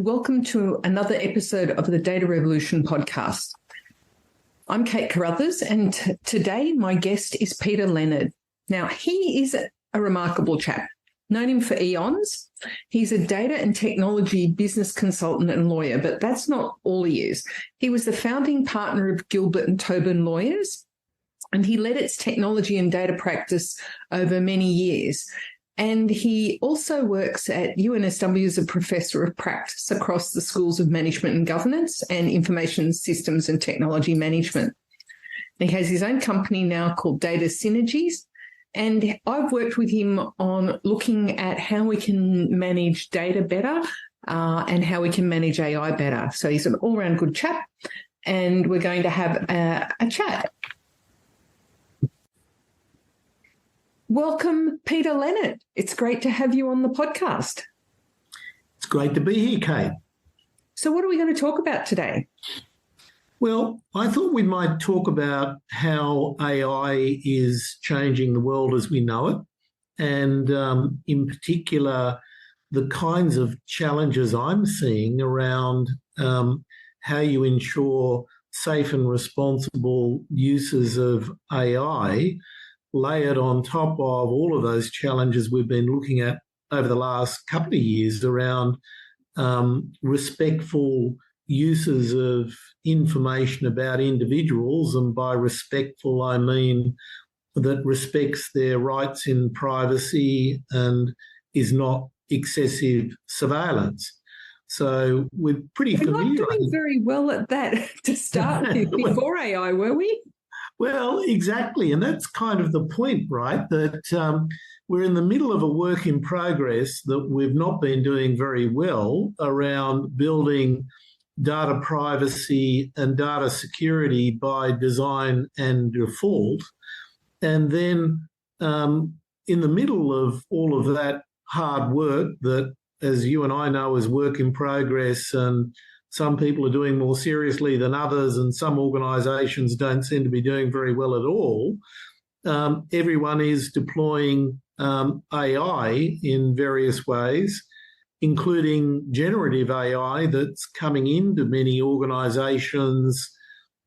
welcome to another episode of the Data Revolution podcast. I'm Kate Carruthers, and today my guest is Peter Leonard. Now, he is a remarkable chap. Known him for eons. He's a data and technology business consultant and lawyer, but that's not all he is. He was the founding partner of Gilbert and Tobin Lawyers, and he led its technology and data practice over many years. And he also works at UNSW as a professor of practice across the schools of management and governance and information systems and technology management. He has his own company now called Data Synergies. And I've worked with him on looking at how we can manage data better and how we can manage AI better. So he's an all-round good chap, and we're going to have a chat. Welcome, Peter Leonard. It's great to have you on the podcast. It's great to be here, Kate. So what are we going to talk about today? Well, I thought we might talk about how AI is changing the world as we know it, and in particular, the kinds of challenges I'm seeing around how you ensure safe and responsible uses of AI, layered on top of all of those challenges we've been looking at over the last couple of years around respectful uses of information about individuals. And by respectful, I mean that respects their rights in privacy and is not excessive surveillance. So we're pretty familiar. We're not doing very well at that to start with before AI, were we? Well, exactly. And that's kind of the point, right? That we're in the middle of a work in progress that we've not been doing very well around building data privacy and data security by design and default. And then in the middle of all of that hard work that, as you and I know, is work in progress, and some people are doing more seriously than others, and some organisations don't seem to be doing very well at all, everyone is deploying AI in various ways, including generative AI that's coming into many organisations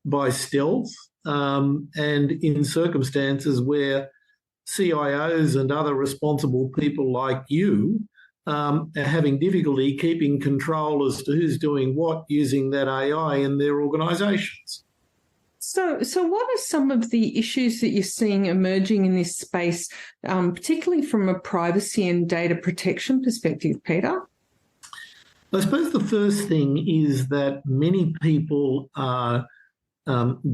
by stealth, and in circumstances where CIOs and other responsible people like you are having difficulty keeping control as to who's doing what using that AI in their organisations. So what are some of the issues that you're seeing emerging in this space, particularly from a privacy and data protection perspective, Peter? I suppose the first thing is that many people are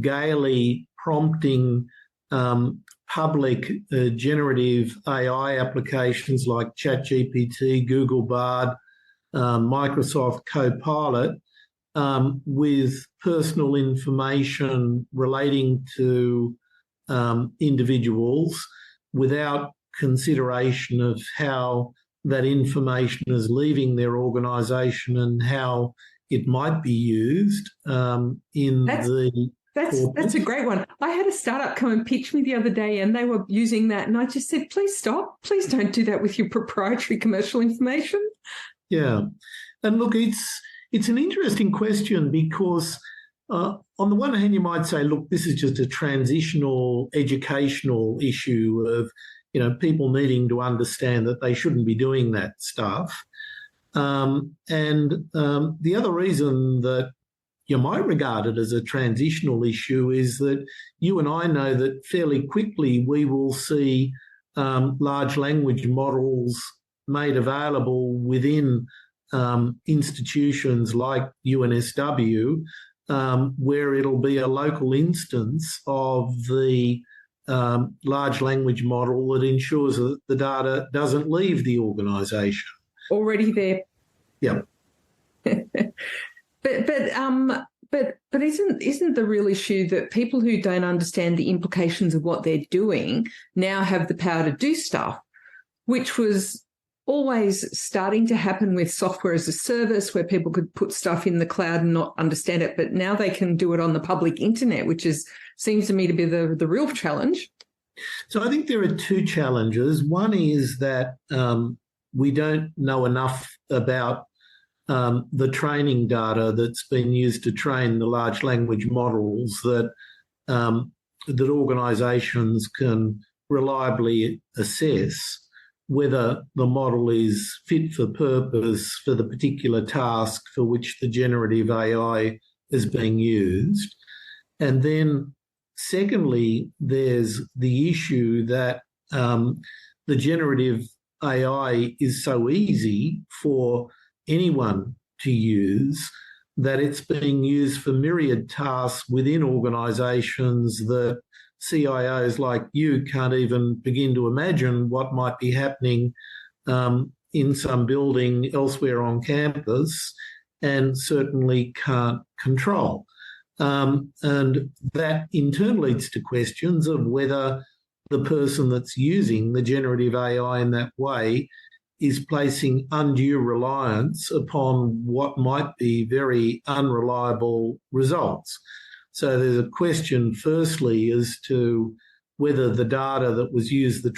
gaily prompting public generative AI applications like ChatGPT, Google Bard, Microsoft Copilot with personal information relating to individuals without consideration of how that information is leaving their organisation and how it might be used That's a great one. I had a startup come and pitch me the other day, and they were using that, and I just said, please stop. Please don't do that with your proprietary commercial information. Yeah. And look, it's an interesting question because on the one hand, you might say, look, this is just a transitional educational issue of, people needing to understand that they shouldn't be doing that stuff. And the other reason that you might regard it as a transitional issue is that you and I know that fairly quickly we will see large language models made available within institutions like UNSW, where it'll be a local instance of the large language model that ensures that the data doesn't leave the organisation. Already there. Yeah. But isn't the real issue that people who don't understand the implications of what they're doing now have the power to do stuff, which was always starting to happen with software as a service, where people could put stuff in the cloud and not understand it, but now they can do it on the public internet, which seems to me to be the real challenge. So I think there are two challenges. One is that we don't know enough about the training data that's been used to train the large language models that organisations can reliably assess whether the model is fit for purpose for the particular task for which the generative AI is being used. And then secondly, there's the issue that the generative AI is so easy for anyone to use that it's being used for myriad tasks within organisations that CIOs like you can't even begin to imagine what might be happening in some building elsewhere on campus, and certainly can't control. And that in turn leads to questions of whether the person that's using the generative AI in that way is placing undue reliance upon what might be very unreliable results. So there's a question, firstly, as to whether the data that was used to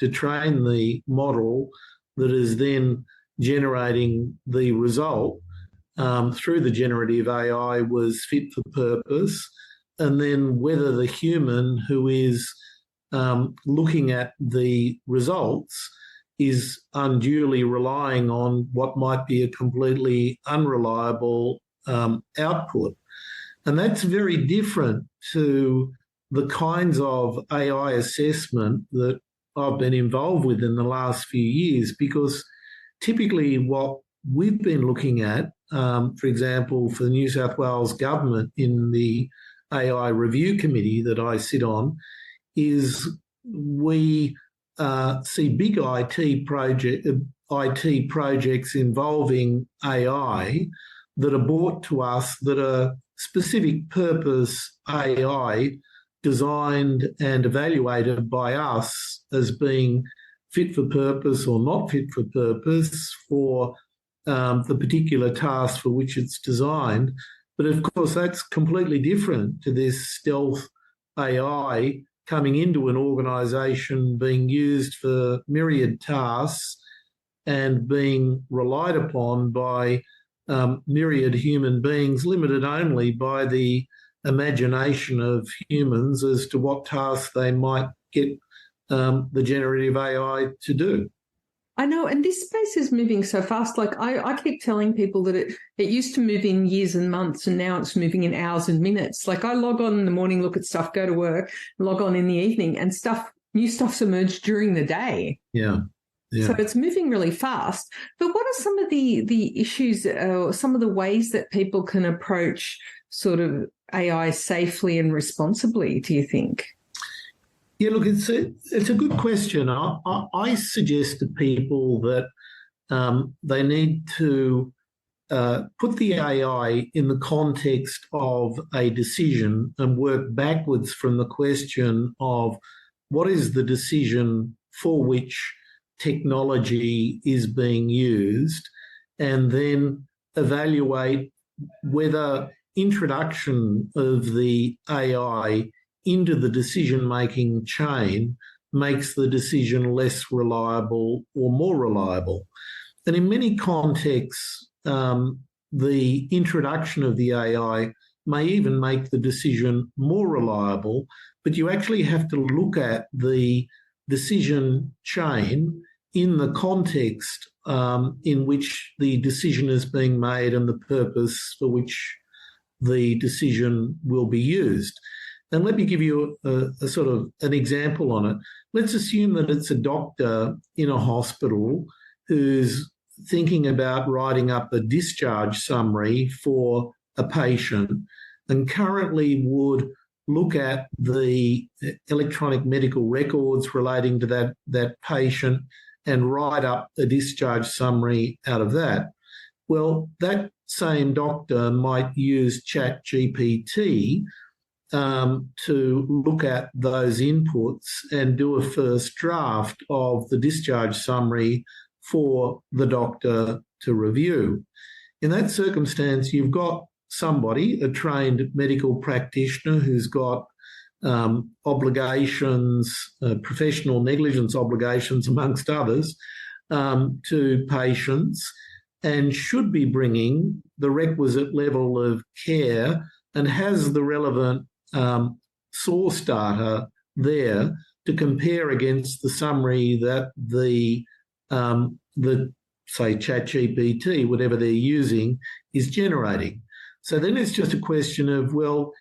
train the model that is then generating the result through the generative AI was fit for purpose, and then whether the human who is looking at the results is unduly relying on what might be a completely unreliable output. And that's very different to the kinds of AI assessment that I've been involved with in the last few years, because typically what we've been looking at, for example, for the New South Wales government in the AI review committee that I sit on, is we see big IT projects involving AI that are brought to us that are specific purpose AI designed and evaluated by us as being fit for purpose or not fit for purpose for the particular task for which it's designed. But of course, that's completely different to this stealth AI coming into an organisation, being used for myriad tasks and being relied upon by myriad human beings, limited only by the imagination of humans as to what tasks they might get the generative AI to do. I know, and this space is moving so fast. Like I keep telling people that it used to move in years and months, and now it's moving in hours and minutes. Like I log on in the morning, look at stuff, go to work, log on in the evening, and new stuff's emerged during the day. Yeah. Yeah. So it's moving really fast. But what are some of the issues, some of the ways that people can approach sort of AI safely and responsibly, do you think? Yeah, look, it's a good question. I suggest to people that they need to put the AI in the context of a decision and work backwards from the question of what is the decision for which technology is being used, and then evaluate whether introduction of the AI into the decision-making chain makes the decision less reliable or more reliable. And in many contexts, the introduction of the AI may even make the decision more reliable, but you actually have to look at the decision chain in the context in which the decision is being made and the purpose for which the decision will be used. And let me give you a sort of an example on it. Let's assume that it's a doctor in a hospital who's thinking about writing up a discharge summary for a patient and currently would look at the electronic medical records relating to that patient and write up a discharge summary out of that. Well, that same doctor might use ChatGPT to look at those inputs and do a first draft of the discharge summary for the doctor to review. In that circumstance, you've got somebody, a trained medical practitioner who's got obligations, professional negligence obligations, amongst others, to patients, and should be bringing the requisite level of care and has the relevant source data there to compare against the summary that the say ChatGPT, whatever they're using, is generating. So then it's just a question of, well,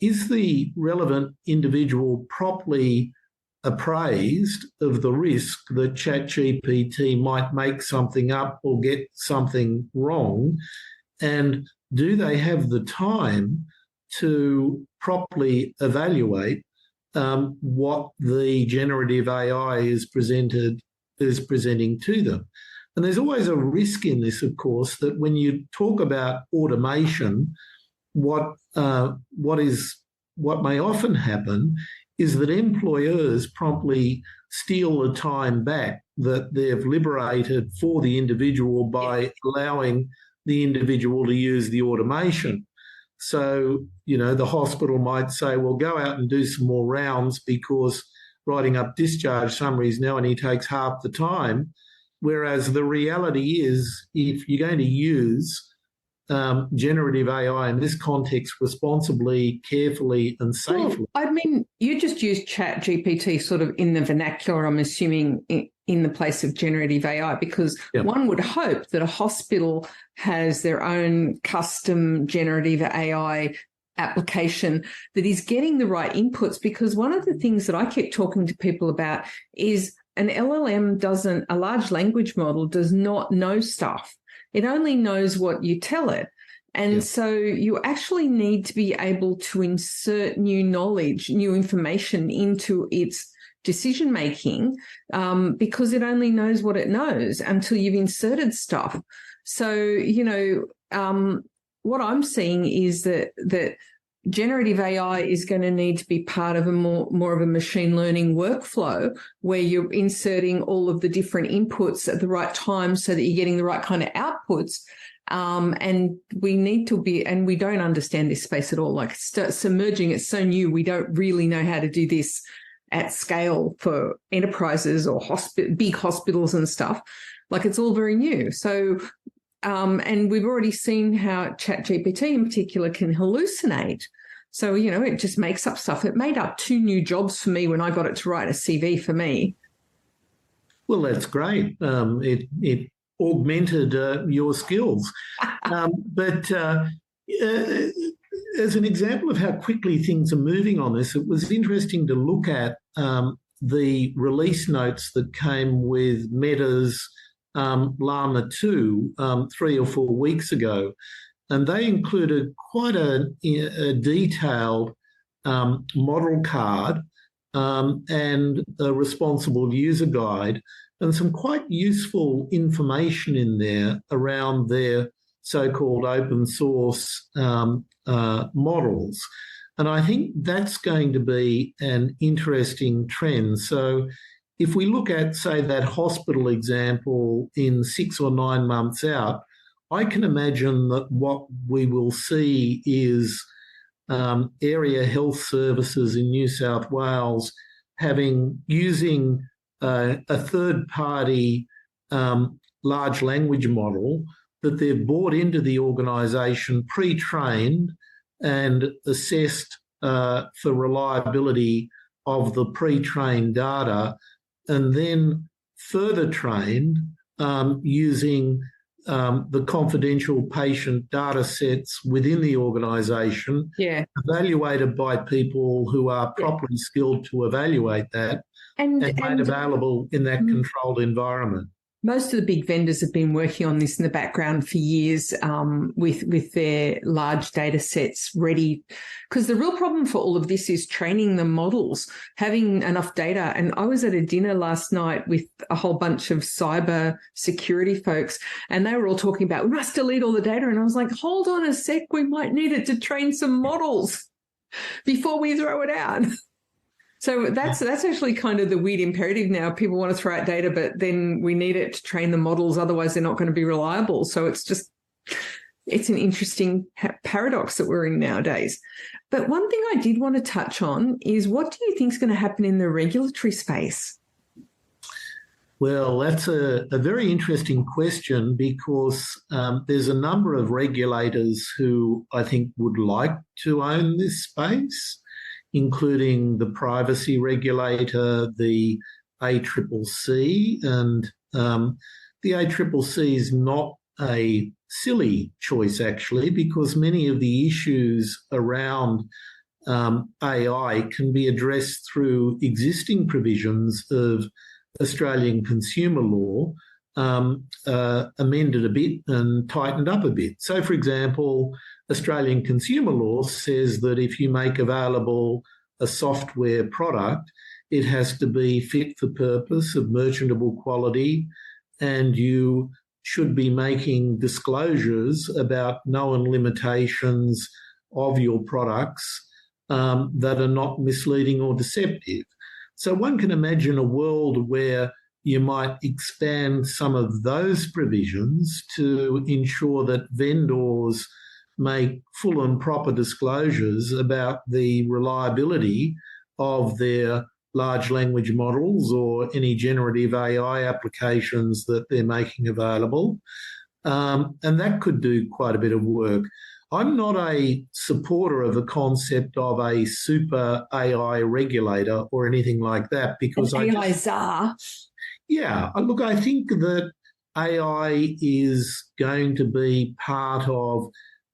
is the relevant individual properly appraised of the risk that ChatGPT might make something up or get something wrong? And do they have the time to properly evaluate what the generative AI is presenting to them? And there's always a risk in this, of course, that when you talk about automation, what may often happen is that employers promptly steal the time back that they've liberated for the individual by allowing the individual to use the automation. So, the hospital might say, well, go out and do some more rounds because writing up discharge summaries now only takes half the time. Whereas the reality is, if you're going to use generative AI in this context responsibly, carefully and safely. Well, you just use ChatGPT sort of in the vernacular, I'm assuming, in the place of generative AI, because one would hope that a hospital has their own custom generative AI application that is getting the right inputs, because one of the things that I keep talking to people about is an LLM a large language model does not know stuff. It only knows what you tell it. And so you actually need to be able to insert new knowledge, new information into its decision-making because it only knows what it knows until you've inserted stuff. So, what I'm seeing is that generative AI is going to need to be part of a more of a machine learning workflow where you're inserting all of the different inputs at the right time so that you're getting the right kind of outputs. And we need to be, and we don't understand this space at all. Like submerging, it's so new. We don't really know how to do this at scale for enterprises or big hospitals and stuff. Like it's all very new. So, and we've already seen how ChatGPT in particular can hallucinate. So, it just makes up stuff. It made up 2 new jobs for me when I got it to write a CV for me. Well, that's great. It augmented your skills. But as an example of how quickly things are moving on this, it was interesting to look at the release notes that came with Meta's Llama 2 3 or 4 weeks ago. And they included quite a detailed model card and a responsible user guide and some quite useful information in there around their so-called open source models. And I think that's going to be an interesting trend. So if we look at, say, that hospital example in 6 or 9 months out, I can imagine that what we will see is area health services in New South Wales using a third-party large language model that they've brought into the organisation, pre-trained and assessed for reliability of the pre-trained data, and then further trained using the confidential patient data sets within the organisation, evaluated by people who are properly skilled to evaluate that and made available in that controlled environment. Most of the big vendors have been working on this in the background for years with their large data sets ready, because the real problem for all of this is training the models, having enough data. And I was at a dinner last night with a whole bunch of cyber security folks, and they were all talking about, we must delete all the data. And I was like, hold on a sec, we might need it to train some models before we throw it out. So that's actually kind of the weird imperative now. People want to throw out data, but then we need it to train the models. Otherwise, they're not going to be reliable. So it's an interesting paradox that we're in nowadays. But one thing I did want to touch on is, what do you think is going to happen in the regulatory space? Well, that's a very interesting question because there's a number of regulators who I think would like to own this space, including the privacy regulator, the ACCC, and the ACCC is not a silly choice, actually, because many of the issues around AI can be addressed through existing provisions of Australian consumer law, amended a bit and tightened up a bit. So, for example, Australian consumer law says that if you make available a software product, it has to be fit for purpose, of merchantable quality, and you should be making disclosures about known limitations of your products that are not misleading or deceptive. So one can imagine a world where you might expand some of those provisions to ensure that vendors make full and proper disclosures about the reliability of their large language models or any generative AI applications that they're making available. And that could do quite a bit of work. I'm not a supporter of the concept of a super AI regulator or anything like that because AI czar. Yeah, look, I think that AI is going to be part of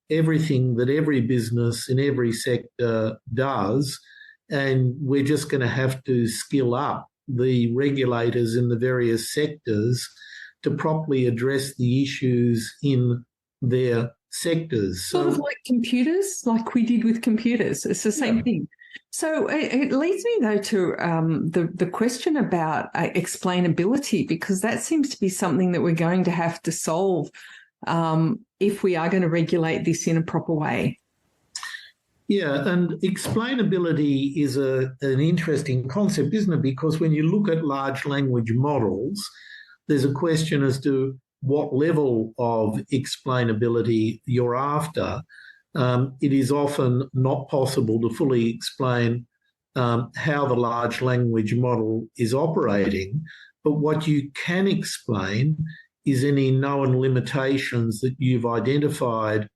everything that every business in every sector does, and we're just going to have to skill up the regulators in the various sectors to properly address the issues in their sectors. Sort of like computers, like we did with computers. It's the same thing. So it leads me, though, to the question about explainability, because that seems to be something that we're going to have to solve if we are going to regulate this in a proper way. Yeah, and explainability is an interesting concept, isn't it? Because when you look at large language models, there's a question as to what level of explainability you're after. It is often not possible to fully explain how the large language model is operating, but what you can explain is any known limitations that you've identified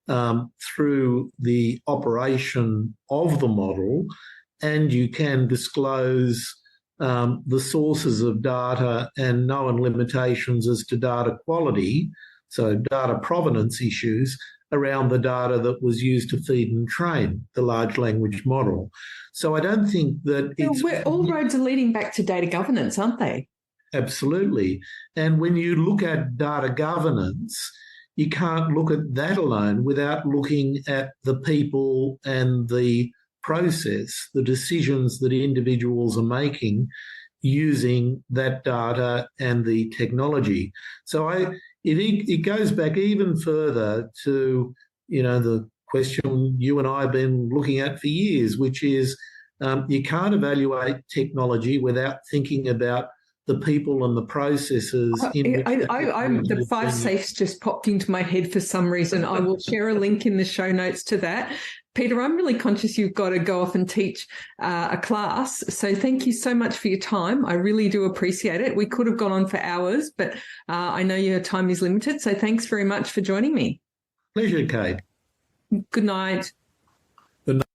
through the operation of the model, and you can disclose the sources of data and known limitations as to data quality, so data provenance issues around the data that was used to feed and train the large language model. So I don't think that all roads are leading back to data governance, aren't they? Absolutely. And when you look at data governance, you can't look at that alone without looking at the people and the process, the decisions that individuals are making using that data and the technology. So it goes back even further to, the question you and I have been looking at for years, which is you can't evaluate technology without thinking about the people and the processes. The 5 safes just popped into my head for some reason. I will share a link in the show notes to that. Peter, I'm really conscious you've got to go off and teach a class. So thank you so much for your time. I really do appreciate it. We could have gone on for hours, but I know your time is limited. So thanks very much for joining me. Pleasure, Kate. Good night. Good night.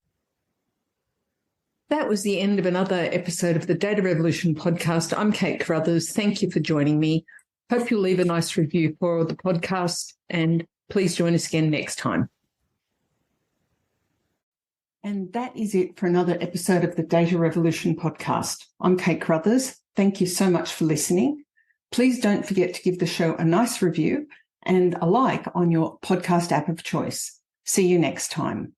That was the end of another episode of the Data Revolution podcast. I'm Kate Carruthers. Thank you for joining me. Hope you'll leave a nice review for the podcast, and please join us again next time. And that is it for another episode of the Data Revolution podcast. I'm Kate Carruthers. Thank you so much for listening. Please don't forget to give the show a nice review and a like on your podcast app of choice. See you next time.